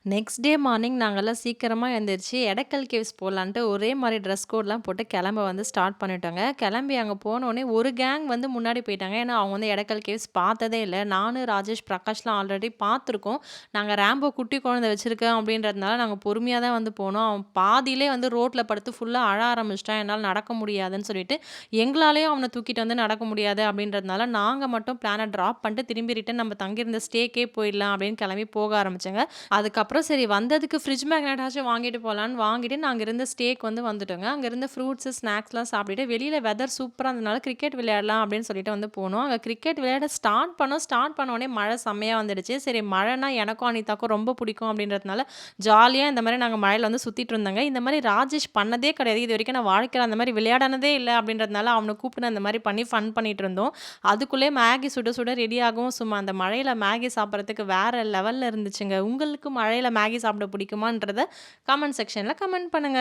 Next day morning நாங்கலாம் சீக்கிரமா எந்திரிச்சு எடக்கல் கேவ்ஸ் போலான்ட்டு ஒரே மாரி ட்ரெஸ் கோட்லாம் போட்டு கிளம்ப வந்து ஸ்டார்ட் பண்ணிட்டோங்க. கிளம்பி அங்க போனோனே ஒரு கேங் வந்து முன்னாடி போயிட்டாங்க. ஏன்னா, அவங்க வந்து எடக்கல் கேவ்ஸ் பார்த்ததே இல்ல. நானு, ராஜேஷ், பிரகாஷ்லாம் ஆல்ரெடி பார்த்துருக்கோம். நாங்க ராம்போ குட்டி குழந்தை வச்சிருக்கேன் அப்படின்றதுனால நாங்க பொறுமையா தான் வந்து போனோம். அவன் பாதியிலே வந்து ரோட்ல படுத்து ஃபுல்லா அழ ஆரம்பிச்சுட்டான். என்னால நடக்க முடியாதுன்னு சொல்லிட்டு, எங்களாலயும் அவன தூக்கிட்டு வந்து நடக்க முடியாது அப்படின்றதுனால, நாங்க மட்டும் பிளான ட்ராப் பண்ணிட்டு திரும்பி ரிட்டர்ன் நம்ம தங்கியிருந்த ஸ்டேக்கே போயிடலாம் அப்படின்னு கிளம்பி போக ஆரம்பிச்சேங்க. அதுக்கப்புறம் சரி வந்ததுக்கு ஃப்ரிட்ஜ் மேக்னட்டாச்சும் வாங்கிட்டு போலான்னு வாங்கிட்டு நாங்க இருந்த ஸ்டேக்கு வந்து வந்துட்டோங்க. அங்க இருந்த ஃப்ரூட்ஸு, ஸ்நாக்ஸ்லாம் சாப்பிட்டுட்டு வெளியில வெதர் சூப்பரா இருந்ததுனால கிரிக்கெட் விளையாடலாம் அப்படின்னு சொல்லிட்டு வந்து போனோம். அங்க கிரிக்கெட் விளையாட ஸ்டார்ட் பண்ணோம். ஸ்டார்ட் பண்ணோனே மழை செம்மையா வந்துடுச்சு. சரி மழைனா எனக்கும் அனிதாக்கும் ரொம்ப பிடிக்கும் அப்படின்றதுனால ஜாலியா இந்த மாரி நாங்க மழையில வந்து சுத்திட்டு இருந்தோங்க. இந்த மாரி ராஜேஷ் பண்ணதே கிடையாது. இதுவரைக்கும் நான் வாழ்க்கையில அந்த மாரி விளையாடினதே இல்ல அப்படின்றதுனால அவன கூப்பிட்டு அந்த மாரி பண்ணி ஃபன் பண்ணிட்டு இருந்தோம். அதுக்குள்ளே மேகி சுட சுட ரெடி ஆகவும் சும்மா அந்த மழையில மேகி சாப்பிடுறதுக்கு வேற லெவல்ல இருந்துச்சுங்க. உங்களுக்கு மழையில மேகி சாப்பிட பிடிக்குமான்றத கமெண்ட் செக்ஷன்ல கமெண்ட் பண்ணுங்க.